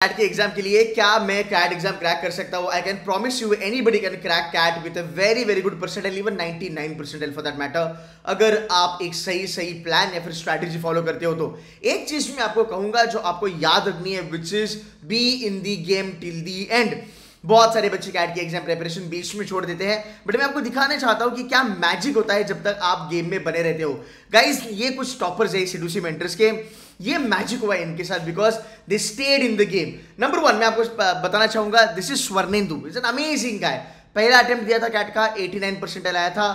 Cat के exam के लिए क्या मैं कैट एग्जाम क्रैक कर सकता हूँ? I can promise you anybody can crack CAT with a very very good percentile, even 99 percentile for that matter, अगर आप एक सही प्लान या फिर स्ट्रैटेजी फॉलो करते हो। तो एक चीज मैं आपको कहूंगा जो आपको याद रखनी है, which is be in the game till the and. बहुत सारे बच्चे कैट की एग्जाम प्रिपरेशन बीच में छोड़ देते हैं, बट मैं आपको दिखाना चाहता हूं कि क्या मैजिक होता है जब तक आप गेम में बने रहते हो। गाइस, ये कुछ टॉपर्स है सीडूसी मेंटर्स के, ये मैजिक हुआ है इनके साथ because they stayed in the game. Number one मैं आपको बताना चाहूंगा, this is Swarnendu, is an amazing guy. पहला अटेम्प्ट दिया था कैट का, 89 परसेंटाइल आया था।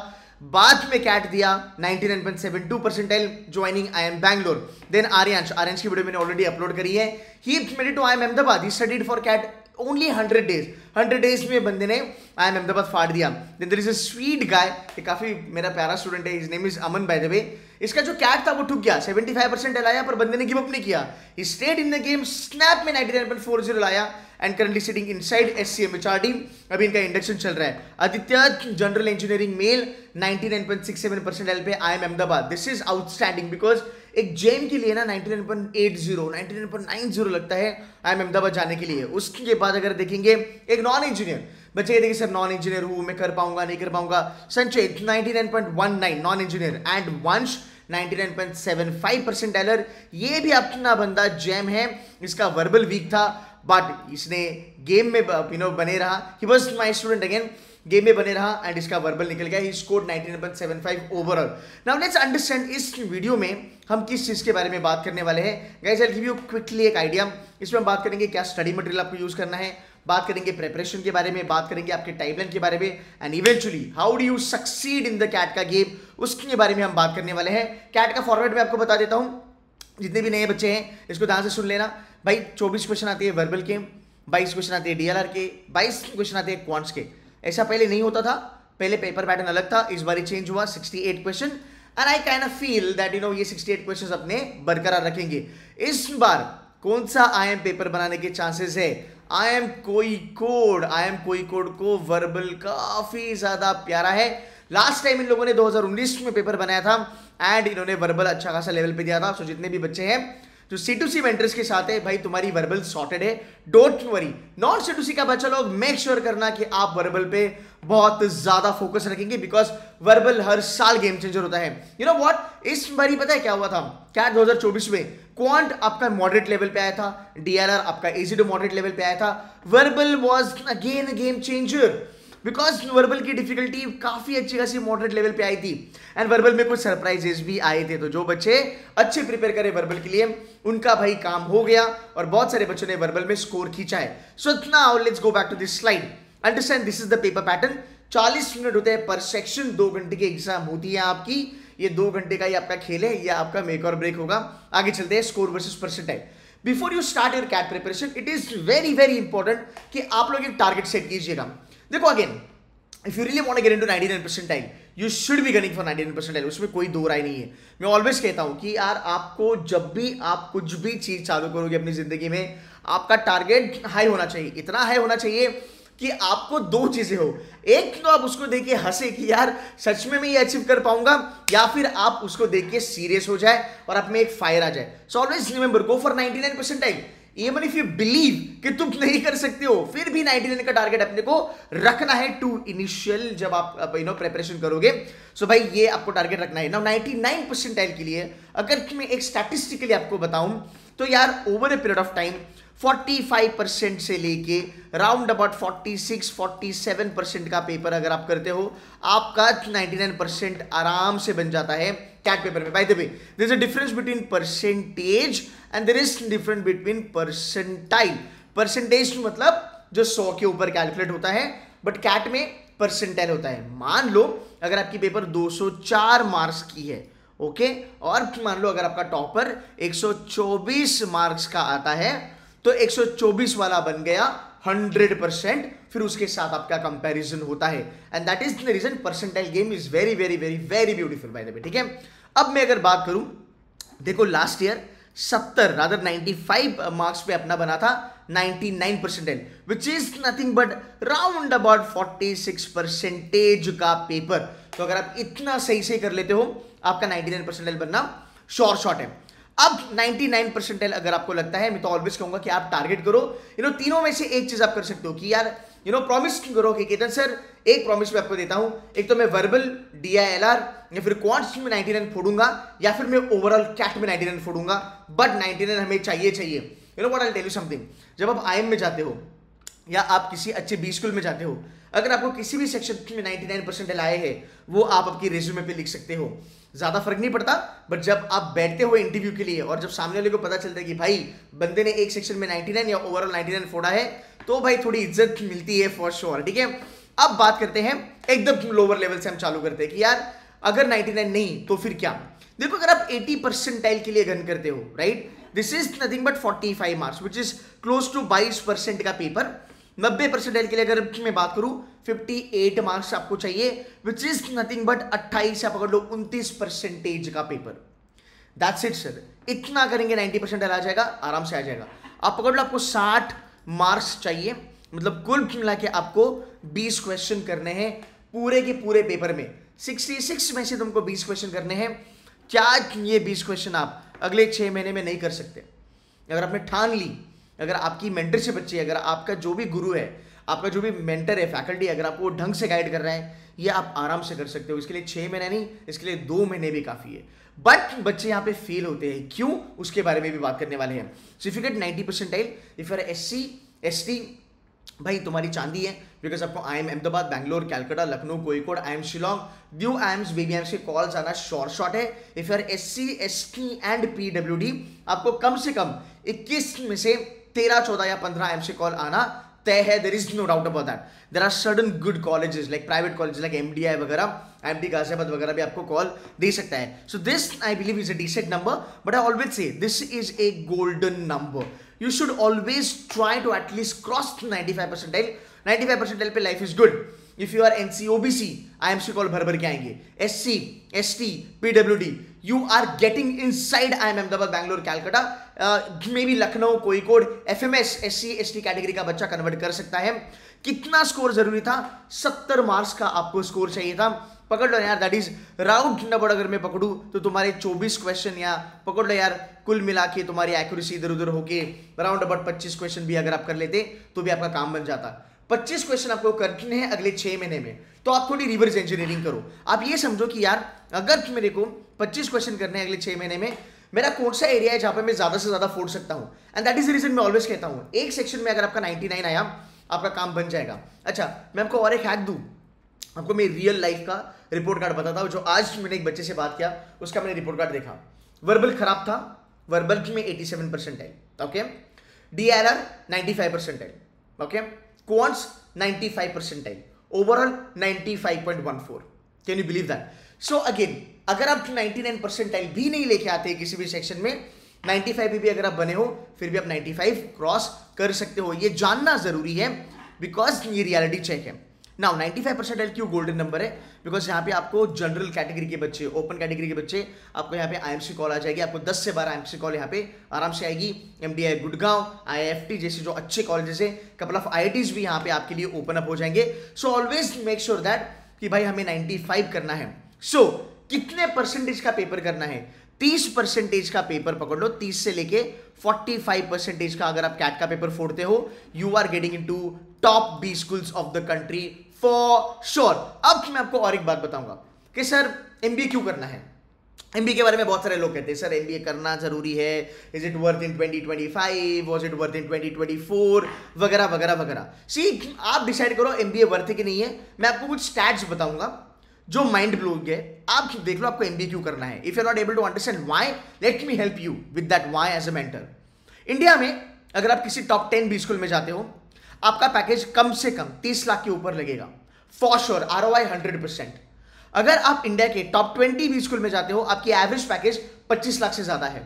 बाद में कैट दिया 99.72 percentile, joining IIM Bangalore. Then Aryansh की वीडियो मैंने ऑलरेडी अपलोड करी है। He made it to IIM Ahmedabad, he studied for CAT only 100 days में बंदे ने IIM अहमदाबाद फाड़ दिया। Then there is a sweet guy, ये काफी मेरा प्यारा स्टूडेंट है, his name is Aman by the way. इसका जो कैट था वो ठुक गया, 75% लाया, पर बंदे ने गिव अप नहीं किया। He stayed in the game, snap में 99.40 लाया and currently sitting inside SCM HRD। अभी इनका इंडक्शन चल रहा है। आदित्य जनरल इंजीनियरिंग मेल 99.67% पे IIM Ahmedabad. This is outstanding because एक जेम के लिए ना 99.80 99.90 लगता है IIM अहमदाबाद जाने के लिए। उसके बाद अगर देखेंगे एक नॉन इंजीनियर बच्चे देखिए, सर नॉन इंजीनियर हूं, मैं कर पाऊंगा नहीं कर पाऊंगा। संचय 99.19 नॉन इंजीनियर एंड वंश 99.75 परसेंटाइलर। ये भी अपना बंदा जेम है, इसका वर्बल वीक था बट इसने गेम में बने रहा। He was my student again, game में बने रहा एंड इसका वर्बल निकल गया। He scored 99.75 overall. Now let's understand इस वीडियो में हम किस चीज के बारे में बात करने वाले हैं। Guys I will give you quickly एक आइडिया। इसमें हम बात करेंगे क्या स्टडी मटेरियल आपको यूज करना है, बात करेंगे प्रिपरेशन के बारे में, बात करेंगे आपके टाइमलाइन के बारे में and eventually how do you succeed in the CAT का गेम, उसके बारे में हम बात करने वाले हैं। कैट का फॉर्मेट में आपको बता देता हूं, जितने भी नए बच्चे हैं इसको ध्यान से सुन लेना भाई। 24 क्वेश्चन आते हैं वर्बल के, 22 क्वेश्चन आते हैं DLR के, 22 क्वेश्चन आते हैं क्वांट्स के। ऐसा पहले नहीं होता था, पहले पेपर पैटर्न अलग था, इस बार चेंज हुआ 68 question and I kind of feel that ये 68 क्वेश्चंस अपने बरकरार रखेंगे। इस बार कौन सा IIM पेपर बनाने के चांसेस है? IIM कोई कोड को वर्बल काफी ज्यादा प्यारा है। लास्ट टाइम इन लोगों ने 2019 में पेपर बनाया था एंड इन्होंने वर्बल अच्छा खासा लेवल पे दिया था। सो जितने भी बच्चे हैं जो C2C मेंटर्स के साथ है, भाई तुम्हारी वर्बल सॉर्टेड है, डोंट वरी। नॉन C2C का बच्चा लोग मेक श्योर करना कि आप वर्बल पे बहुत ज्यादा फोकस रखेंगे बिकॉज वर्बल हर साल गेम चेंजर होता है। यू नो व्हाट, इस बारी पता है क्या हुआ था? कैट 2024 में क्वांट आपका मॉडरेट लेवल पे आया था, DLR आपका इजी टू मॉडरेट लेवल पे आया था। Verbal was again game changer because verbal की डिफिकल्टी काफी अच्छी खासी मॉडरेट लेवल पे आई थी एंड वर्बल में कुछ सरप्राइजेस भी आए थे। तो जो बच्चे अच्छे प्रिपेयर करे वर्बल के लिए उनका भाई काम हो गया और बहुत सारे बच्चों ने वर्बल में स्कोर खींचा है। So now let's go back to this slide. Understand this is the paper pattern. 40 minute होते हैं पर सेक्शन, 2 घंटे की एग्जाम होती है आपकी। ये 2 घंटे का ही आपका खेल है, या आपका मेक और ब्रेक होगा। आगे चलते हैं score versus percentile. Before you start your CAT preparation it is very very important कि आप लोग एक टारगेट सेट कीजिएगा। देखो अगेन, if you really want to get into 99 percentile, you should be gunning for 99 percentile, उसमें कोई दो राय नहीं है। मैं ऑलवेज कहता हूं कि यार आपको जब भी आप कुछ भी चीज चालू करोगे अपनी जिंदगी में, आपका टारगेट हाई होना चाहिए। इतना हाई होना चाहिए कि आपको 2 चीजें हो। एक तो आप उसको देख के हंसे कि यार सच में मैं ये अचीव कर पाऊंगा, या फिर आप उसको देख के सीरियस हो जाए और आप में एक फायर आ जाए। So always remember, go for 99 percentile. Even if you believe कि तुम नहीं कर सकते हो, फिर भी 99 का टारगेट अपने को रखना है टू इनिशियल, जब आप प्रिपरेशन करोगे। सो भाई ये आपको टारगेट रखना है। नाउ 99 परसेंटाइल के लिए अगर मैं एक स्टैटिस्टिकली आपको बताऊं तो यार over a period of time 45% से लेके राउंड अबाउट 46-47% का पेपर अगर आप करते हो, आपका 99% आराम से बन जाता है कैट पेपर में। By the way, there is a difference between percentage and there is difference between percentile. Percentage मतलब जो 100 के ऊपर कैलकुलेट होता है, बट कैट में परसेंटाइल होता है। मान लो अगर आपकी पेपर 204 मार्क्स की है, ओके, और मान लो अगर आपका टॉपर 124 मार्क्स का आता है, तो 124 वाला बन गया 100%, फिर उसके साथ आपका कंपैरिजन होता है and that is the reason percentile game is very very very very beautiful by the way. ठीक है, अब मैं अगर बात करूं, देखो लास्ट ईयर 70 रादर 95 मार्क्स पे अपना बना था 99 percentile, which is nothing but round about 46% का पेपर। तो अगर आप इतना सही से कर लेते हो, आपका 99 परसेंटाइल बनना श्योर शॉट है। अब 99 परसेंटाइल अगर आपको लगता है, मैं तो ऑलवेज कहूंगा कि आप टारगेट करो तीनों में से एक चीज आप कर सकते हो कि यार प्रॉमिस करो कि केतन सर एक प्रॉमिस मैं आपको देता हूं, एक तो मैं वर्बल DILR या फिर क्वांट्स में 99 फोड़ूंगा या फिर मैं ओवरऑल कैट में 99 फोड़ूंगा, बट 99 हमें चाहिए। What I tell you something, जब आप IIM में जाते हो या आप किसी अच्छे बी स्कूल में जाते हो, अगर आपको किसी भी सेक्शन में 99 परसेंटाइल आए हैं, वो आप आपकी रिज्यूमे पे लिख सकते हो, ज्यादा फर्क नहीं पड़ता। बट जब आप बैठते हो इंटरव्यू के लिए और जब सामने वाले को पता चलता है कि भाई बंदे ने एक सेक्शन में 99 या ओवरऑल 99 फोड़ा है, तो भाई थोड़ी इज्जत मिलती है फॉर श्योर, ठीक है। अब बात करते हैं एकदम लोअर लेवल से, हम चालू करते हैं कि यार अगर 99 नहीं तो फिर क्या। देखो, अगर आप 80 परसेंटाइल के लिए गन करते हो, right, this is nothing but 45 marks which is close to 22% का पेपर। 90 परसेंटाइल के लिए अगर मैं बात करूं 58 मार्क्स आपको चाहिए, विच इज नथिंग बट 28 या पकड़ लो 29% का पेपर। दैट्स इट सर, इतना करेंगे 90 परसेंटाइल आ जाएगा, आराम से आ जाएगा। आप पकड़ लो आपको 60 मार्क्स चाहिए, मतलब कुल मिला के आपको 20 क्वेश्चन करने हैं पूरे के पूरे पेपर में। 66 में से तुमको 20 क्वेश्चन करने हैं। क्या ये 20 क्वेश्चन आप अगले 6 महीने में नहीं कर सकते? अगर आपने ठान ली, अगर आपकी मेंटरशिप अच्छी है, अगर आपका जो भी गुरु है, आपका जो भी मेंटर है, फैकल्टी, अगर आपको ढंग से गाइड कर रहा है, ये आप आराम से कर सकते हो। इसके लिए 6 महीने नहीं, इसके लिए 2 महीने भी काफी है। बट बच्चे यहाँ पे फेल होते हैं, क्यों, उसके बारे में भी बात करने वाले हैं। So if you get 90 percentile, if you are SC ST, भाई तुम्हारी चांदी है, बिकॉज आपको IIM अहमदाबाद, बैंगलोर, कैलकाटा, लखनऊ, कोईकोड, IIM शिलोंग, ड्यू IIMs, बेबी IIMs के कॉल्स आना शॉर्ट है। If you are SC ST and PWD, आपको कम से कम 21 में से 13, 14 या 15 IIMs से कॉल आना तय है। There is no doubt about that. There are certain good colleges like private colleges like MDI वगैरह, IMT गाजियाबाद वगैरह भी आपको कॉल दे सकता है। So this I believe is a decent number, but I always say this is a golden number. You should always try to at least cross 95 percentile. 95 percentile पे life is good. If you are NC OBC, IIMs call भर भर के आएंगे। SC ST PWD, you are getting inside IIM Ahmedabad, Bangalore, Calcutta, may be Lucknow, Kozhikode, FMS SC ST category का बच्चा convert कर सकता है। कितना स्कोर जरूरी था? 70 मार्क्स का आपको स्कोर चाहिए था। पकड़ लो यार, दैट इज राउंड नंबर। अगर मैं पकड़ू तो तुम्हारे 24 क्वेश्चन, या पकड़ लो यार कुल मिला के तुम्हारी एक्यूरेसी इधर उधर होके राउंड अबाउट 25 क्वेश्चन भी अगर आप कर लेते तो भी आपका काम बन जाता। 25 क्वेश्चन आपको करने हैं अगले 6 महीने में, तो आप थोड़ी रिवर्स इंजीनियरिंग करो। आप ये समझो कि यार अगर मेरे को 25 क्वेश्चन करने हैं अगले 6 महीने में, मेरा कौन सा एरिया है जहां पे मैं ज्यादा से ज्यादा फोड़ सकता हूं। And that is the reason मैं ऑलवेज कहता हूं, एक सेक्शन में अगर आपका 99 आया, आपका काम बन जाएगा। अच्छा, मैं आपको और एक हैक दूं, आपको मैं रियल लाइफ का रिपोर्ट कार्ड बताता हूं। जो आज मैंने एक बच्चे से बात किया, उसका मैंने रिपोर्ट कार्ड देखा। वर्बल खराब था, वर्बल में 87 percentile, okay. DILR 95 percentile, okay. Quants 95 percentile, overall 95.14। Can you believe that? So again, अगर आप 99 परसेंटाइल भी नहीं लेके आते किसी भी सेक्शन में, 95 भी अगर आप बने हो, फिर भी आप 95 क्रॉस कर सकते हो। ये जानना जरूरी है, बिकॉज ये रियलिटी चेक है। नाउ 95 परसेंटाइल क्यों गोल्डन नंबर है? बिकॉज यहाँ पे आपको जनरल कैटेगरी के बच्चे, ओपन कैटेगरी के बच्चे, आपको यहाँ पे IMC कॉल आ जाएगी। आपको 10 से 12 IMC कॉल यहाँ पे आराम से आएगी। MDI गुड़गांव, IIFT जैसे जो अच्छे कॉलेजेस है, कपल ऑफ IITs भी यहाँ पे आपके लिए ओपन अप हो जाएंगे। So always make sure that कि भाई हमें 95 करना है। सो कितने परसेंटेज का पेपर करना है? 30% का पेपर पकड़ लो। 30 से लेके 45% का अगर आप कैट का पेपर फोड़ते हो, you are getting into top B schools of the country for sure. अब मैं आपको और एक बात बताऊंगा कि सर MBA क्यों करना है। MBA के बारे में बहुत सारे लोग कहते हैं सर MBA करना जरूरी है, is it worth in 2025, was it worth in 2024 वगैरह वगैरह वगैरह। सी, आप डिसाइड करो MBA वर्थ है कि नहीं है। मैं आपको कुछ स्टैट्स बताऊंगा जो माइंड ब्लोइंग है, आप देख लो आपको MBA क्यों करना है। If you are not able to understand why, let me help you with that why as a mentor. India में अगर आप किसी टॉप 10 B स्कूल में जाते हो, आपका पैकेज कम से कम 30 लाख के ऊपर लगेगा फॉर श्योर, ROI 100%। अगर आप इंडिया के टॉप 20 B स्कूल में जाते हो, आपकी एवरेज पैकेज 25 लाख से ज्यादा है।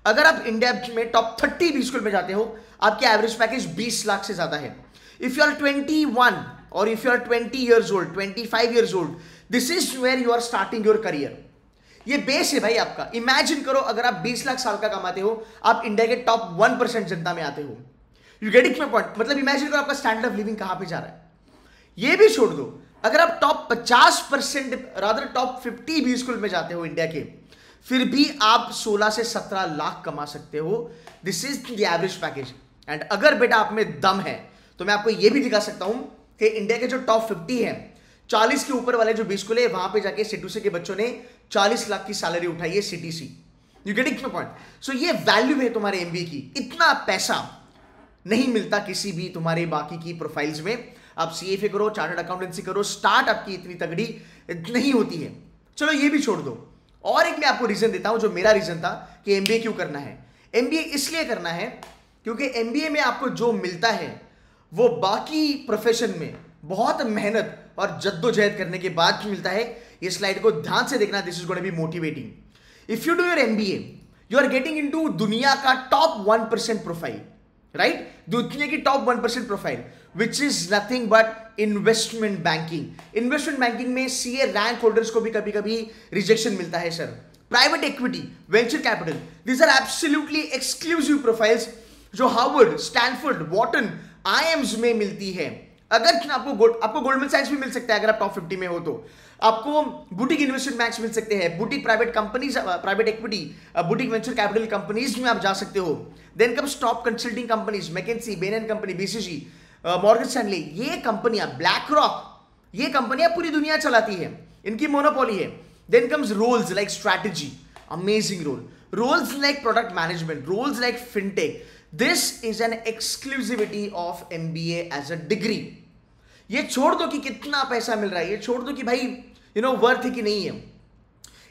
अगर आप इंडिया में टॉप 30 B स्कूल में जाते हो, आपकी एवरेज पैकेज 20 लाख से ज्यादा है। इफ यू आर 21 और if you are 20 years old, 25 years old, this is where you are starting your career. ये बेस है भाई आपका। इमेजिन करो अगर आप 20 लाख साल का कमाते हो, आप इंडिया के टॉप 1% जनता में आते हो। You get it my point? मतलब इमेजिन करो आपका स्टैंडर्ड ऑफ लिविंग कहां पे जा रहा है। ये भी छोड़ दो, अगर आप top 50% rather top 50 B school में जाते हो इंडिया के, फिर भी आप 16 से 17 लाख कमा सकते हो। This is the average package. And अगर बेटा आप में दम है तो मैं आपको यह भी दिखा सकता हूं कि इंडिया के जो टॉप 50 है, 40 के ऊपर वाले जो 20 स्कूल है, वहां पे जाके C2C के बच्चों ने 40 लाख की सैलरी उठाई है CTC। You getting my point? So ये वैल्यू है तुम्हारे MBA की। इतना पैसा नहीं मिलता किसी भी तुम्हारे बाकी की प्रोफाइल्स में। आप CFA करो, चार्टर्ड अकाउंटेंसी करो, स्टार्ट आपकी इतनी तगड़ी नहीं होती है। चलो ये भी छोड़ दो, और एक मैं आपको रीजन देता हूं जो मेरा रीजन था कि MBA क्यों करना है। MBA इसलिए करना है क्योंकि MBA में आपको जो मिलता है वो बाकी प्रोफेशन में बहुत मेहनत और जद्दोजहद करने के बाद मिलता है। ये स्लाइड को ध्यान से देखना, this is going to be motivating. If you do your MBA, you are getting into दुनिया का टॉप 1% प्रोफाइल, राइट? दुनिया की top 1% profile, which is nothing but investment banking. Investment banking में CA रैंक होल्डर्स को भी कभी कभी rejection मिलता है sir. Private equity, venture capital, these are absolutely exclusive profiles जो हार्वर्ड, स्टैनफोर्ड, वॉटन, IIMs में मिलती है। अगर आपको गोल्डमैन सैक्स भी मिल सकता है अगर आप टॉप 50 में हो तो। आपको बुटीक इन्वेस्टमेंट बैंक्स मिल सकते हैं, boutique private companies, private equity, boutique venture capital companies में आप जा सकते हो। Then comes top consulting companies, McKinsey, Bain and company, BCG, Morgan Stanley. ये कंपनियां, ब्लैक रॉक, ये कंपनियां पूरी दुनिया चलाती है, इनकी मोनोपोली है। Then comes roles like strategy, amazing roles like product management, roles like fintech. This is an exclusivity of MBA as a degree. ये छोड़ दो कि कितना पैसा मिल रहा है, ये छोड़ दो कि भाई वर्थ है कि नहीं है।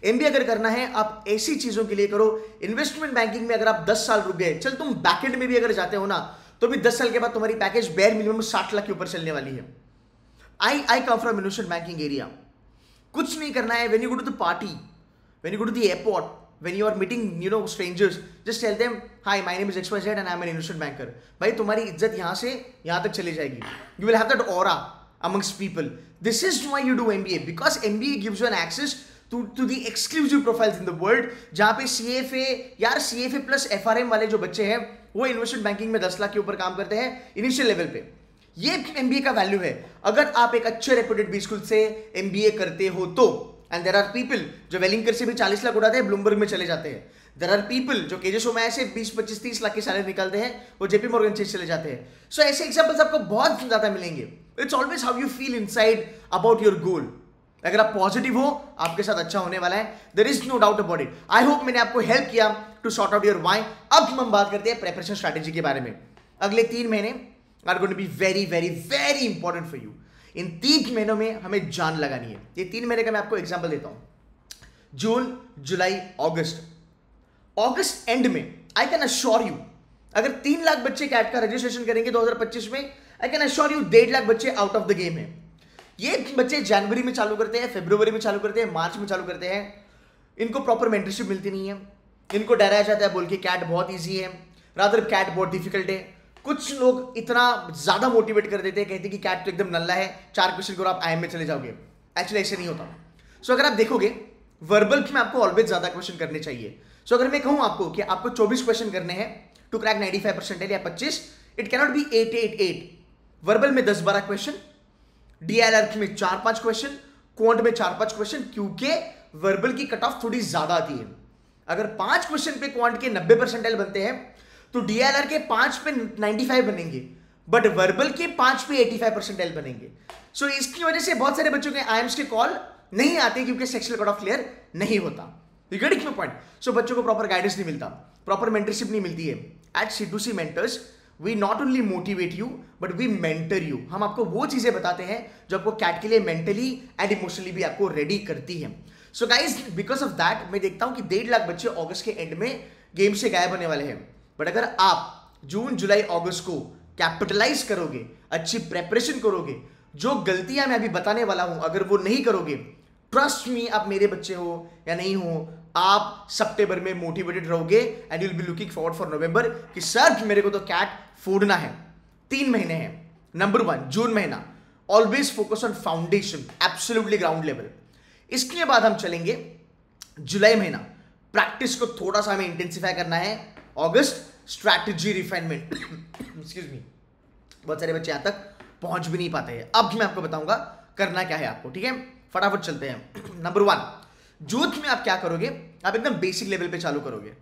MBA अगर करना है आप ऐसी चीजों के लिए करो। इन्वेस्टमेंट बैंकिंग में अगर आप 10 साल रुक गए, चल तुम बैकएंड में भी अगर जाते हो ना, तो भी 10 साल के बाद तुम्हारी पैकेज बेयर मिनिमम 60 लाख के ऊपर चलने वाली है। I come from investment banking area. कुछ नहीं करना है। When you go to the party, when you go to the airport, when you are meeting strangers, just tell them, hi, my name is XYZ and I am an investment banker। भाई तुम्हारी इज्जत यहाँ से यहाँ तक चली जाएगी। You will have that aura amongst people। This is why you do MBA, because MBA gives you an access to the exclusive profiles in the world, जहाँ पे CFA plus FRM वाले जो बच्चे हैं वो इन्वेस्टमेंट बैंकिंग में 10 लाख के ऊपर काम करते हैं इनिशियल लेवल पे। ये MBA का वैल्यू है। अगर आप एक अच्छे रेप्यूटेड B स्कूल से MBA करते हो तो, एंड देयर आर पीपल जो वेलिंगकर से भी 40 लाख उड़ाते हैं, ब्लूमबर्ग में चले जाते हैं। देयर आर पीपल जो केजे सोमैया से 20, 25, 30 लाख की सैलरी निकालते हैं, वो JP मॉर्गन चेज चले जाते हैं। सो ऐसे एग्जांपल्स आपको बहुत ज्यादा मिलेंगे। It's always how you feel inside about your goal. अगर आप पॉजिटिव हो, आपके साथ अच्छा होने वाला है, there is no doubt about it. I hope मैंने आपको हेल्प किया to sort out your why. अब हम बात करते हैं प्रिपरेशन स्ट्रैटेजी के बारे में। अगले 3 महीने are going to be very very very important for you. इन 3 महीनों में हमें जान लगानी है। ये 3 महीने का मैं आपको एग्जाम्पल देता हूं। जून, जुलाई, अगस्त एंड में आई कैन अश्योर यू, अगर 3 लाख बच्चे कैट का रजिस्ट्रेशन करेंगे 2025 में, I can assure you 1.5 lakh बच्चे आउट ऑफ द गेम है। ये बच्चे जनवरी में चालू करते हैं, फरवरी में चालू करते हैं, मार्च में चालू करते हैं। इनको प्रॉपर मेंटरशिप मिलती नहीं है, इनको डराया जाता है बोल के कैट बहुत ईजी है, रादर कैट बहुत डिफिकल्ट है। कुछ लोग इतना ज्यादा मोटिवेट कर देते हैं, कहते हैं कि कैट तो एकदम नल्ला है, 4 क्वेश्चन करो आप IIM में चले जाओगे। एक्चुअली ऐसे नहीं होता। सो अगर आप देखोगे वर्बल में आपको ऑलवेज ज्यादा क्वेश्चन करने चाहिए। सो अगर मैं कहूं आपको कि आपको 24 क्वेश्चन करने हैं टू क्रैक 95% या 25, इट कैनॉट बी 8-8-8। वर्बल में 10-12 क्वेश्चन, DLR में 4-5 क्वेश्चन, क्वांट में 4-5 क्वेश्चन, क्योंकि वर्बल की कट ऑफ थोड़ी ज्यादा आती है। अगर 5 क्वेश्चन पे क्वांट के 90% बनते हैं तो DLR के 5 पे 95 बनेंगे, बट वर्बल के 5 पे 85% बनेंगे। सो इसकी वजह से बहुत सारे बच्चों के IIMs के कॉल नहीं आते क्योंकि सेक्शुअल कट ऑफ क्लियर नहीं होता। You getting my point? So बच्चों को प्रॉपर गाइडेंस नहीं मिलता, प्रॉपर मेंटरशिप नहीं मिलती है। At C2C mentors we not only motivate you but we mentor you. हम आपको वो चीजें बताते हैं जो आपको कैट के लिए मेंटली एंड इमोशनली भी आपको रेडी करती है। So guys because of that मैं देखता हूं कि 1.5 लाख बच्चे अगस्त के एंड में गेम से गायब होने वाले हैं। बट अगर आप जून, जुलाई, अगस्त को कैपिटलाइज करोगे, अच्छी प्रेपरेशन करोगे, जो गलतियां मैं अभी बताने वाला हूं अगर वो नहीं करोगे, ट्रस्ट मी, आप मेरे बच्चे हो या नहीं हो, आप सितंबर में मोटिवेटेड रहोगे and you will be looking forward for नवंबर कि सर मेरे को तो कैट फोड़ना है। 3 महीने हैं। नंबर 1 जून महीना, always focus on foundation, absolutely ground level. इसके बाद हम चलेंगे जुलाई महीना, प्रैक्टिस को थोड़ा सा हमें इंटेंसिफाई करना है। अगस्त स्ट्रैटेजी रिफाइनमेंट एक्सक्यूज मी, बहुत सारे बच्चे यहां तक पहुंच भी नहीं पाते हैं। अब मैं आपको बताऊंगा करना क्या है आपको, ठीक है? फटाफट चलते हैं। नंबर 1 जूथ में आप क्या करोगे, आप एकदम बेसिक लेवल पे चालू करोगे।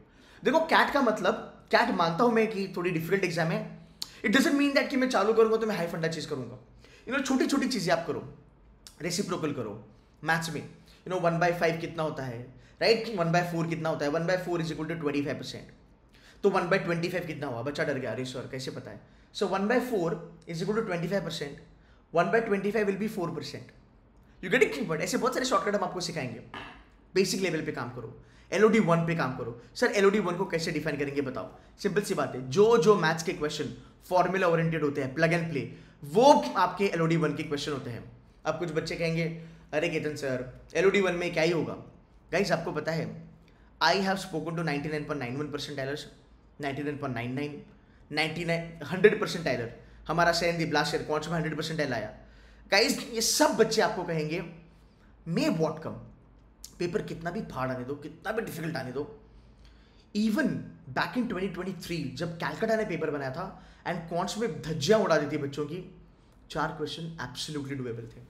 देखो कैट का मतलब, कैट मानता हूं मैं कि थोड़ी डिफिकल्ट एग्जाम है, इट डजंट मीन दैट कि मैं चालू करूंगा तो मैं हाई फंडा चीज करूंगा। छोटी छोटी चीजें आप करो, रेसिप्रोकल करो मैथ्स में। 1/5 कितना होता है, राइट? 1/4 कितना होता है? 1/4 इज इक्वल टू 25%। तो 1/25 कितना हुआ? बच्चा डर गया, अरे सर कैसे पता है? So 1/4 is equal to 25%, 1/25 will be 4%। You get it? But ऐसे बहुत सारे शॉर्टकट हम आपको सिखाएंगे। बेसिक लेवल पे काम करो, एलओडी 1 पे काम करो। सर एलओडी 1 को कैसे डिफाइन करेंगे बताओ? सिंपल सी बात है, जो मैथ्स के क्वेश्चन फॉर्मूला ओरिएंटेड होते हैं, प्लग एंड प्ले, वो आपके एलओडी 1 के क्वेश्चन होते हैं। अब कुछ बच्चे कहेंगे अरे केतन सर एलओडी 1 में क्या ही होगा? गाइस आपको पता है, I have spoken to 99.91 percentilers, 99.99, 100 percentiler. हमारा सेंदीप लास्ट ईयर कौन सा 100 परसेंटाइल आया। गाइस ये सब बच्चे आपको कहेंगे मे वॉट कम, पेपर कितना भी हार्ड आने दो, कितना भी डिफिकल्ट आने दो। इवन बैक इन 2023 जब कैलकाटा ने पेपर बनाया था एंड कॉन्ट्स में धज्जियां उड़ा दी थी बच्चों की, 4 क्वेश्चन एब्सोल्युटली डुएबल थे।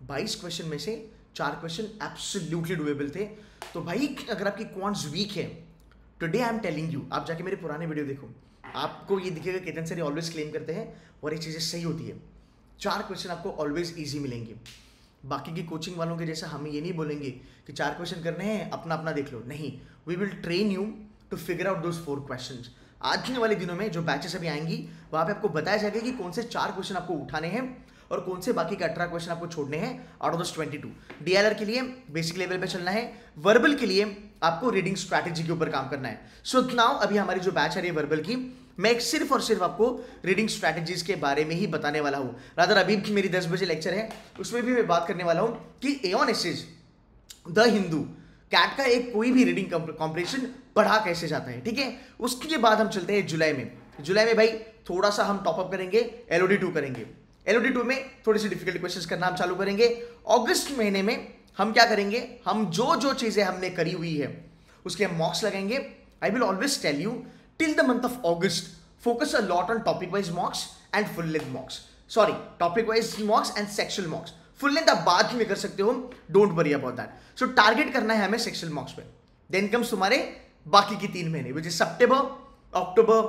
22 क्वेश्चन में से 4 क्वेश्चन एब्सोल्युटली डुएबल थे। तो भाई अगर आपकी क्वांट्स वीक है, today I am telling you, आप जाके मेरे पुराने वीडियो देखो, आपको ये दिखेगा केतन सर ऑलवेज क्लेम करते हैं और ये चीज़ें सही होती है। 4 क्वेश्चन आपको ऑलवेज ईजी मिलेंगे। बाकी की कोचिंग वालों के जैसा हम ये नहीं बोलेंगे कि 4 क्वेश्चन करने हैं अपना अपना देख लो, नहीं, we will train you to figure out those 4 questions. आज वाले दिनों में जो बैचेस अभी आएंगी वहाँ पे आपको बताया जाएगा कि कौन से 4 क्वेश्चन आपको उठाने हैं और कौन से बाकी के 18 क्वेश्चन आपको छोड़ने हैं आउट ऑफ दोस 22। डीएलआर के लिए बेसिक लेवल पे चलना है, वर्बल के लिए आपको रीडिंग स्ट्रैटेजी के ऊपर काम करना है। सो नाउ अभी हमारी जो बैच आ रही है वर्बल की, मैं सिर्फ और सिर्फ आपको रीडिंग स्ट्रैटेजीज के बारे में ही बताने वाला हूं। रादर अभी मेरी 10 बजे लेक्चर है, उसमें भी मैं बात करने वाला हूं कि Aeon essays the Hindu CAT का एक कोई भी रीडिंग कॉम्पिटिशन पढ़ा कैसे जाता है, ठीक है। उसके बाद हम चलते हैं जुलाई में भाई थोड़ा सा हम टॉपअप करेंगे, एलओडी 2 करेंगे। एलओडी 2 में थोड़ी सी डिफिकल्ट क्वेश्चंस करना हम चालू करेंगे। अगस्त महीने में हम क्या करेंगे, हम जो चीजें हमने करी हुई है उसके हम मॉक्स लगाएंगे। I will always tell you till the month of August, focus a lot on topic wise mocks and full length mocks. Sorry, topic wise mocks and sectional mocks. Full length आप बाद में कर सकते हो, don't worry about that. So target करना है हमें sectional mocks पे। Then comes तुम्हारे बाकी की 3 महीने, which is September, October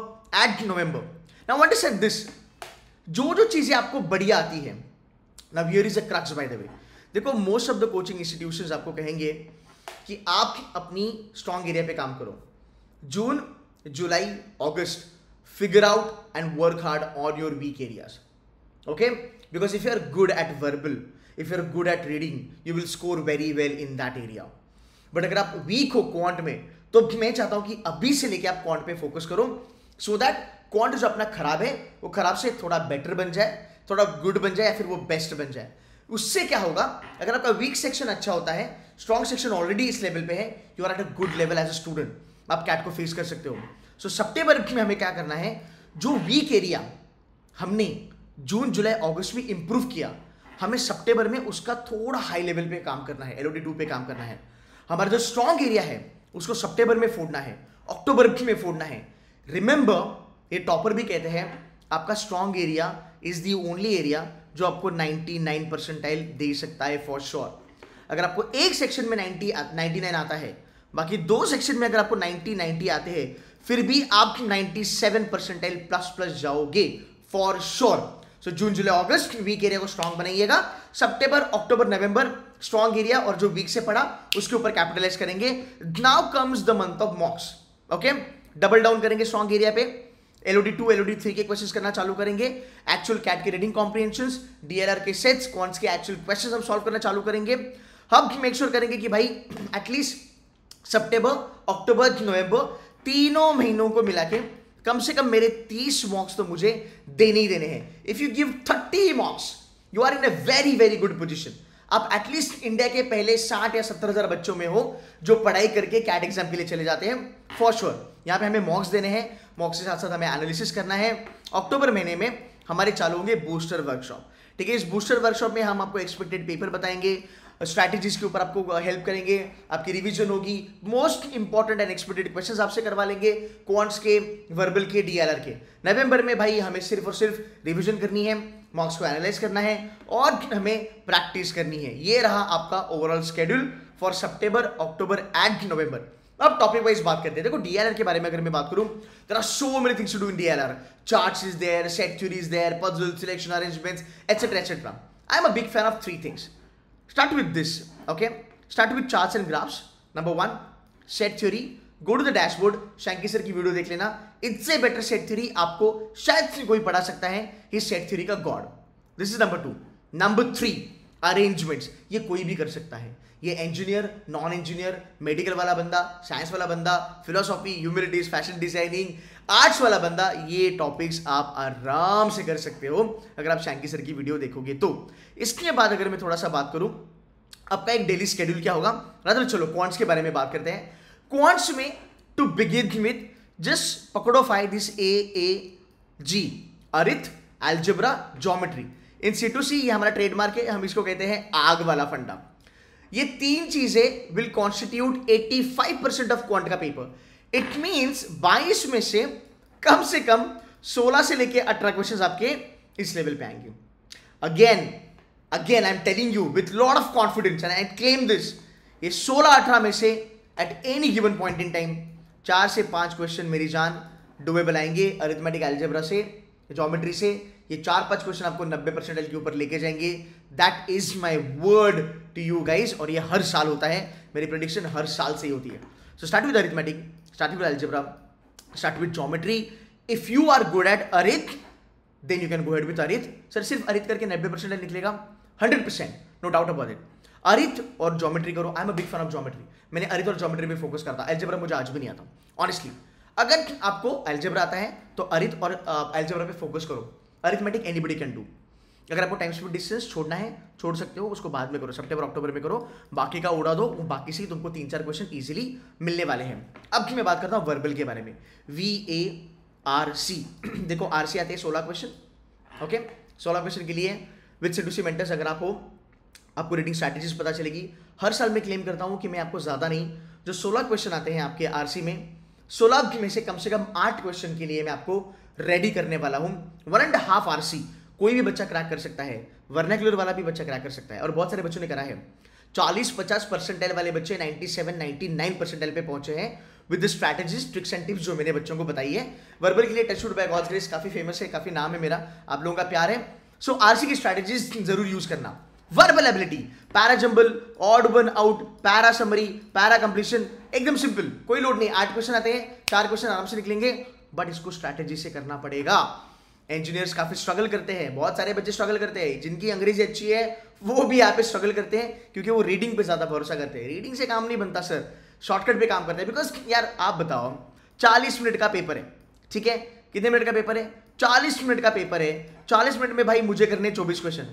and November. Now what is this? जो चीजें आपको बढ़िया आती है, now here is a crux by the way. देखो most of the coaching institutions आपको कहेंगे कि आप अपनी strong area पे काम करो। जून, जुलाई, अगस्त, figure out and work hard on your weak areas, okay? Because if you are good at verbal, if you are good at reading, you will score very well in that area. But अगर आप weak हो quant में, तो मैं चाहता हूं कि अभी से लेके आप क्वांट पे फोकस करो, so that क्वांट जो अपना खराब है वो खराब से थोड़ा बेटर बन जाए, थोड़ा गुड बन जाए या फिर वो बेस्ट बन जाए। उससे क्या होगा, अगर आपका वीक सेक्शन अच्छा होता है, स्ट्रॉन्ग सेक्शन ऑलरेडी इस लेवल पे है, you are at a good level as a student, आप कैट को फेस कर सकते हो। सो सितंबर में हमें क्या करना है, जो वीक एरिया हमने जून, जुलाई, अगस्त में इंप्रूव किया, हमें सितंबर में उसका थोड़ा हाई लेवल पे काम करना है, एलओडी 2 पे काम करना है। हमारा जो स्ट्रॉन्ग एरिया है उसको सितंबर में फोड़ना है, अक्टूबर में फोड़ना है। रिमेंबर, ये टॉपर भी कहते हैं आपका strong area is the only area जो आपको 99 परसेंटाइल दे सकता है फॉर श्योर। अगर आपको एक सेक्शन में 99 आता है, बाकी 2 सेक्शन में अगर आपको 90 आते हैं, फिर भी आप 97 परसेंटाइल प्लस जाओगे फॉर श्योर। सो जून, जुलाई, अगस्त वीक एरिया को स्ट्रॉन्ग बनाइएगा। सितंबर, अक्टूबर, नवंबर स्ट्रॉन्ग एरिया और जो वीक से पढ़ा उसके ऊपर कैपिटलाइज करेंगे। Now comes the month of मॉक्स, okay. Double down करेंगे स्ट्रॉन्ग एरिया पे, एलओडी 2, एलओडी 3 के क्वेश्चंस करना चालू करेंगे। एक्चुअल कैट के रीडिंग कॉम्प्रिहेंशंस, डीएलआर के सेट्स, क्वांट्स के एक्चुअल क्वेश्चंस हम सॉल्व करना चालू करेंगे। हम मेक श्योर करेंगे कि भाई एटलीस्ट सितंबर, अक्टूबर, नवंबर तीनों महीनों को मिला के कम से कम मेरे 30 मॉक्स तो मुझे देने ही देने हैं। If you give 30 mocks, you are in a very very good position. आप एटलीस्ट इंडिया के पहले 60 या 70 हजार बच्चों में हो जो पढ़ाई करके कैट एग्जाम के लिए चले जाते हैं फॉर श्योर। यहाँ पे हमें मॉक्स देने हैं, मॉक्स के साथ साथ हमें एनालिसिस करना है। अक्टूबर महीने में हमारे चालू होंगे बूस्टर वर्कशॉप, ठीक है। इस बूस्टर वर्कशॉप में हम आपको एक्सपेक्टेड पेपर बताएंगे, स्ट्रैटेजीज के ऊपर आपको हेल्प करेंगे, आपकी रिवीजन होगी, most important and expected questions आपसे करवा लेंगे, क्वांट्स के, वर्बल के, डीएलआर के। नवंबर में भाई हमें सिर्फ और सिर्फ रिवीजन करनी है, मॉक्स को एनालाइज करना है और हमें प्रैक्टिस करनी है। ये रहा आपका overall schedule for September, October and November. अब टॉपिक वाइज बात करते हैं। देखो डीएलआर के बारे में अगर मैं बात करूं, there are so many things to do in DLR. Charts is there, set theory is there, puzzle, selection arrangements, etcetera etcetera. I am a big fan of three things. Start with this, okay? Start with charts and graphs. Number 1, set theory. Go to the dashboard, Shanky sir की video देख लेना। इससे better set theory आपको शायद से कोई पढ़ा सकता है। ही सेट थ्योरी का God. This is number 2। Number 3, arrangements. ये कोई भी कर सकता है। ये इंजीनियर, नॉन इंजीनियर, मेडिकल वाला बंदा, साइंस वाला बंदा, philosophy, humanities, fashion designing, arts वाला बंदा, ये टॉपिक्स आप आराम से कर सकते हो अगर आप शैंकी सर की वीडियो देखोगे तो। इसके बाद अगर मैं थोड़ा सा बात करूं, आपका एक डेली शेड्यूल क्या होगा। रादर चलो क्वांट्स के बारे में बात करते हैं। क्वांट्स में टू बिगिन विद जस्ट पकड़ो 5 this AAG, arith, algebra, geometry. In C2C ये हमारा ट्रेडमार्क है, हम इसको कहते हैं आग वाला फंडा। ये 3 चीजें विल कॉन्स्टिट्यूट 85% ऑफ क्वांट का पेपर। इट मींस 22 में से कम 16 से लेके 18 क्वेश्चंस आपके इस लेवल पे आएंगे। Again I am telling you with lot of confidence and I claim this, ये 16-18 में से at any given point in time 4 से 5 क्वेश्चन मेरी जान डुएबल आएंगे। अरिथमेटिक अलजेब्रा से, ज्योमेट्री से ये 4-5 क्वेश्चन आपको 90% के ऊपर लेके जाएंगे। That is my word to you guys. और ये हर साल होता है, मेरी प्रेडिक्शन हर साल से ही होती है। So start with arithmetic, start with algebra, start with geometry. If you are good at arith then you can go head with arith. Sir सिर्फ अरिथ करके 90% निकलेगा? 100%, no doubt about it. Arith और geometry करो। I am a big fan of geometry. मैंने arith और geometry पे focus करता। Algebra मुझे आज भी नहीं आता ऑनेस्टली। अगर आपको अलजेब्रा आता है तो अरिथ और अलजेब्रा पे फोकस करो। Arithmetic anybody can do. अगर आपको टाइम स्पीड डिस्टेंस छोड़ना है छोड़ सकते हो, उसको बाद में करो, सितंबर अक्टूबर में करो, बाकी का उड़ा दो। बाकी से तुमको 3-4 क्वेश्चन इजीली मिलने वाले हैं। अब मैं बात करता हूँ वर्बल के बारे में। VARC। देखो RC आते हैं 16 क्वेश्चन, ओके? 16 क्वेश्चन के लिए विद C2C मेंटर्स अगर आप हो, आपको रीडिंग स्ट्रैटेजीज पता चलेगी। हर साल मैं क्लेम करता हूँ कि मैं आपको ज़्यादा नहीं, जो 16 क्वेश्चन आते हैं आपके RC में, 16 में से कम 8 क्वेश्चन के लिए मैं आपको रेडी करने वाला हूँ। 1.5 RC कोई भी बच्चा क्रैक कर सकता है, वर्नाक्युलर वाला भी बच्चा क्रैक कर सकता है, और बहुत सारे बच्चों ने करा है। 40-50 परसेंटाइल वाले बच्चे 97-99 परसेंटाइल पे पहुंचे हैं with the strategies, tricks and tips जो मैंने बच्चों को बताई है। वर्बल के लिए टचवुड बाय गॉड्स ग्रेस काफी फेमस है, काफी नाम है मेरा, आप लोगों का प्यार है। सो RC की स्ट्रैटेजीज जरूर यूज करना। Verbal ability, para jumble, odd one out, para summary, para completion, एकदम सिंपल, कोई लोड नहीं। 8 क्वेश्चन आते हैं, 4 क्वेश्चन आराम से निकलेंगे, बट इसको स्ट्रैटेजी से करना पड़ेगा। इंजीनियर्स काफी स्ट्रगल करते हैं, बहुत सारे बच्चे स्ट्रगल करते हैं, जिनकी अंग्रेजी अच्छी है वो भी यहाँ पे स्ट्रगल करते हैं, क्योंकि वो रीडिंग पे ज्यादा भरोसा करते हैं। रीडिंग से काम नहीं बनता सर, शॉर्टकट पे काम करते हैं। बिकॉज यार आप बताओ, 40 मिनट का पेपर है, ठीक है? कितने मिनट का पेपर है? 40 मिनट का पेपर है। 40 मिनट में भाई मुझे करने 24 क्वेश्चन।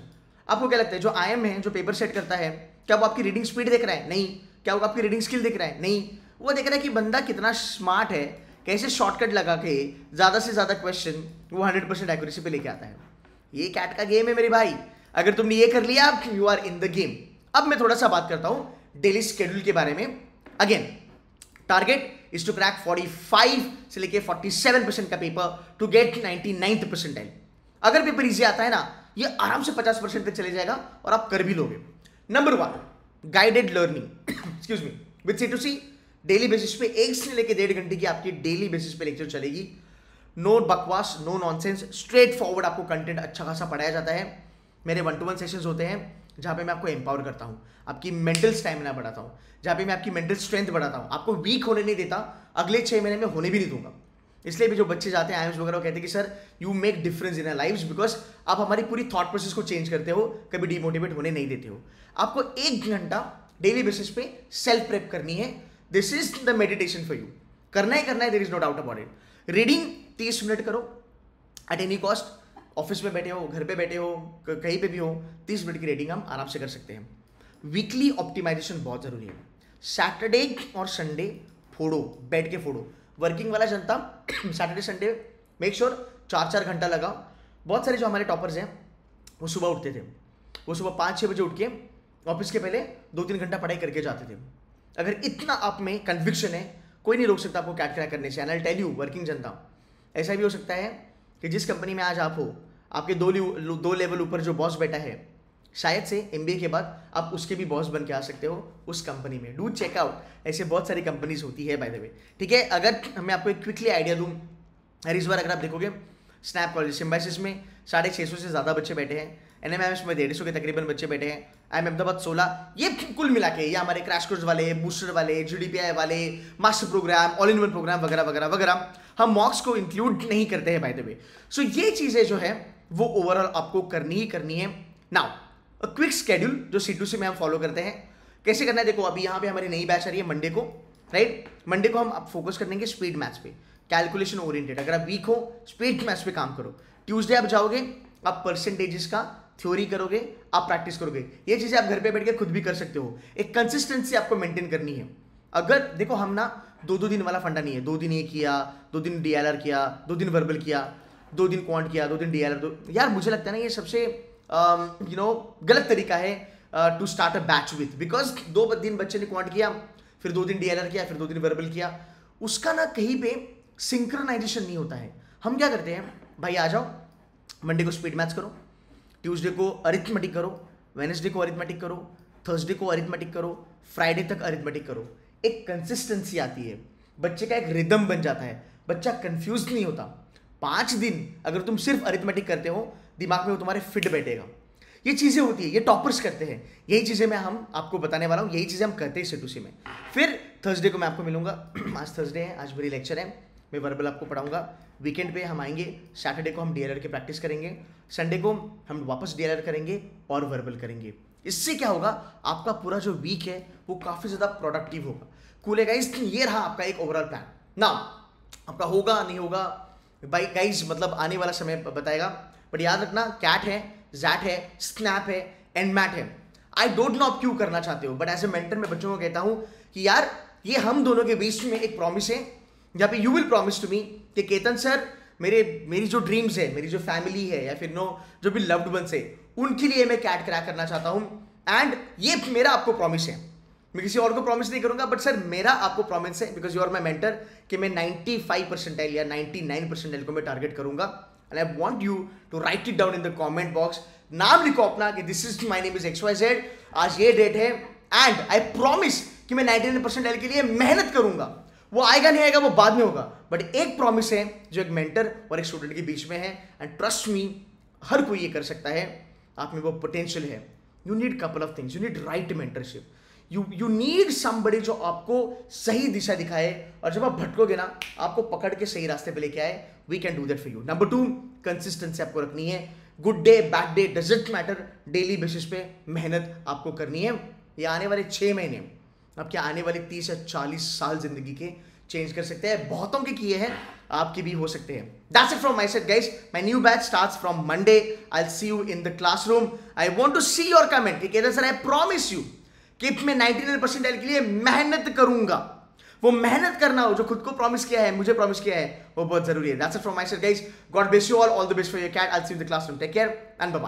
आपको क्या लगता है जो IM है, जो पेपर सेट करता है, क्या वो आपकी रीडिंग स्पीड देख रहा है? नहीं। क्या वो आपकी रीडिंग स्किल देख रहा है? नहीं। वो देख रहा है कि बंदा कितना स्मार्ट है, कैसे शॉर्टकट लगा के ज्यादा से ज्यादा क्वेश्चन वो 100% एक्यूरेसी पे लेके आता है। ये कैट का गेम है मेरे भाई। अगर तुमने ये कर लिया, you are in the game. अब मैं थोड़ा सा बात करता हूं डेली शेड्यूल के बारे में। Again target is to crack 45 से लेके 47% का paper to get 99th percentile. अगर पेपर इजी आता है ना, ये आराम से 50% तक चले जाएगा और आप कर भी लोगे। Number 1, guided learning excuse me with C2C। Daily basis पे 1 से लेके 1.5 घंटे की आपकी डेली बेसिस पे लेक्चर चलेगी। नो बकवास, नो नॉनसेंस, स्ट्रेट फॉरवर्ड आपको कंटेंट अच्छा खासा पढ़ाया जाता है। मेरे 1-to-1 सेशंस होते हैं जहाँ पे मैं आपको एम्पावर करता हूँ, आपकी मेंटल स्टैमिना बढ़ाता हूँ, जहाँ पे मैं आपकी मेंटल स्ट्रेंथ बढ़ाता हूँ, आपको वीक होने नहीं देता, अगले 6 महीने में होने भी नहीं दूंगा। इसलिए भी जो बच्चे जाते हैं IIMs वगैरह कहते हैं कि sir you make difference in our lives, because आप हमारी पूरी थॉट प्रोसेस को चेंज करते हो, कभी डिमोटिवेट होने नहीं देते हो। आपको 1 घंटा डेली बेसिस पे सेल्फ प्रेप करनी है। This is the meditation for you. करना ही करना है, there is no doubt about it. Reading 30 minute करो एट एनी कॉस्ट। ऑफिस में बैठे हो, घर पे बैठे हो, कहीं पे भी हो, 30 मिनट की रीडिंग हम आराम से कर सकते हैं। वीकली ऑप्टिमाइजेशन बहुत जरूरी है। सैटरडे और संडे फोड़ो, बैठ के फोड़ो। वर्किंग वाला जनता सैटरडे संडे मेक श्योर 4-4 घंटा लगाओ। बहुत सारे जो हमारे टॉपर्स हैं वो सुबह उठते थे, वो सुबह 5-6 बजे उठ के ऑफिस के पहले 2-3 घंटा पढ़ाई करके जाते थे। अगर इतना आप में कन्विक्शन है, कोई नहीं रोक सकता आपको कैट क्रैक करने से। And I tell you working जनता, ऐसा भी हो सकता है कि जिस कंपनी में आज आप हो, आपके 2 लेवल ऊपर जो बॉस बैठा है, शायद से एमबीए के बाद आप उसके भी बॉस बन के आ सकते हो उस कंपनी में। डू चेक आउट, ऐसे बहुत सारी कंपनीज होती है बाय द वे, ठीक है। अगर मैं आपको एक क्विकली आइडिया दूँ, इस बार अगर आप देखोगे स्नैप कॉलेज सिम्बाइसिस में 650 से ज़्यादा बच्चे बैठे हैं, एनएमएमएस में 150 के तकरीबन बच्चे बैठे हैं, IIM अहमदाबाद 16, ये कुल मिला के ये हमारे क्रैश कोर्स वाले, बूस्टर वाले, GDPI वाले, master program, all in one program वगैरह वगैरह वगैरह, हम मॉक्स को इंक्लूड नहीं करते हैं बाय द वे। सो ये चीज़ें जो है वो ओवरऑल आपको करनी ही करनी है। नाउ क्विक शेड्यूल जो C2C में हम फॉलो करते हैं, कैसे करना है देखो। अभी यहाँ पे हमारी नई बैच आ रही है मंडे को, राइट। मंडे को हम फोकस करेंगे स्पीड मैथ्स पे, कैलकुलेशन ओरिएंटेड। अगर आप वीक हो स्पीड मैथ्स पे काम करो। ट्यूसडे आप जाओगे, आप परसेंटेजेस का थ्योरी करोगे, आप प्रैक्टिस करोगे। ये चीज़ें आप घर पे बैठ के खुद भी कर सकते हो। एक कंसिस्टेंसी आपको मेंटेन करनी है। अगर देखो हम ना 2-2 दिन वाला फंडा नहीं है, 2 दिन ये किया, 2 दिन DLR किया, 2 दिन वर्बल किया, 2 दिन क्वांट किया, 2 दिन DLR। यार मुझे लगता है ना ये सबसे गलत तरीका है to start a batch with, because 2 दिन बच्चे ने क्वांट किया, फिर 2 दिन DLR किया, फिर 2 दिन वर्बल किया, उसका ना कहीं पे सिंक्रोनाइजेशन नहीं होता है। हम क्या करते हैं भाई, आ जाओ मंडे को स्पीड मैथ्स करो, ट्यूसडे को अरिथमेटिक करो, वेडनेसडे को अरिथमेटिक करो, थर्सडे को अरिथमेटिक करो, फ्राइडे तक अरिथमेटिक करो। एक कंसिस्टेंसी आती है, बच्चे का एक रिदम बन जाता है, बच्चा कंफ्यूज नहीं होता। 5 दिन अगर तुम सिर्फ अरिथमेटिक करते हो, दिमाग में वो तुम्हारे फिट बैठेगा। ये चीज़ें होती है, ये टॉपर्स करते हैं। यही चीज़ें मैं आपको बताने वाला हूँ, यही चीज़ें हम करते हैं C2C में। फिर थर्सडे को मैं आपको मिलूंगा, आज थर्सडे है, आज मेरी लेक्चर है, मैं वर्बल आपको पढ़ाऊंगा। वीकेंड पे हम आएंगे, सैटरडे को हम DLR की प्रैक्टिस करेंगे, संडे को हम वापस DLR करेंगे और वर्बल करेंगे। इससे क्या होगा, आपका पूरा जो वीक है वो काफ़ी ज़्यादा प्रोडक्टिव होगा। कूल है गाइस, ये रहा आपका एक ओवरऑल प्लान। ना आपका होगा नहीं होगा भाई गाइस, मतलब आने वाला समय बताएगा। बट याद रखना, कैट है, जैट है, स्नैप है, एनमैट है। आई डोंट नो आप क्यों करना चाहते हो, बट एज ए मेंटर मैं बच्चों को कहता हूँ कि यार ये हम दोनों के बीच में एक प्रॉमिस है, जहाँ पे you will promise to me कि केतन सर मेरी जो ड्रीम्स है, मेरी जो फैमिली है, या फिर जो भी लव्ड वंस है, उनके लिए मैं कैट क्रैक करना चाहता हूँ। एंड ये मेरा आपको प्रॉमिस है, मैं किसी और को प्रॉमिस नहीं करूंगा, बट सर मेरा आपको प्रॉमिस है, because you are my mentor, कि मैं 95 परसेंटाइल या 99 परसेंटाइल को मैं टारगेट करूंगा। And I want you to write it down in the comment box. नाम लिखो अपना कि this is my name is XYZ, आज ये डेट है, एंड आई प्रॉमिस कि मैं 99 परसेंटाइल के लिए मेहनत करूंगा। वो आएगा नहीं आएगा वो बाद में होगा, बट एक प्रॉमिस है जो एक मेंटर और एक स्टूडेंट के बीच में है। एंड ट्रस्ट मी, हर कोई ये कर सकता है, आप में वो पोटेंशियल है। You need couple of things, you need right mentorship, you need somebody जो आपको सही दिशा दिखाए, और जब आप भटकोगे ना, आपको पकड़ के सही रास्ते पे लेके आए। We can do that for you. Number 2, consistency आपको रखनी है। Good day bad day doesn't matter, daily basis पे मेहनत आपको करनी है। ये आने वाले 6 महीने आपके आने वाले 30 या 40 साल जिंदगी के चेंज कर सकते हैं। बहुतों के किए हैं, आपके भी हो सकते हैं। That's it from my side guys. My new batch starts from Monday. I'll see you in the classroom. I want to see your comment. Kedar sir, I promise you कि मैं 99% के लिए मेहनत करूंगा। वो मेहनत करना हो जो खुद को प्रॉमिस किया है, मुझे प्रॉमिस किया है, वो बहुत जरूरी है। That's it from my side guys. God bless you all the best for your cat. I'll see you in the classroom. Take care and bye bye.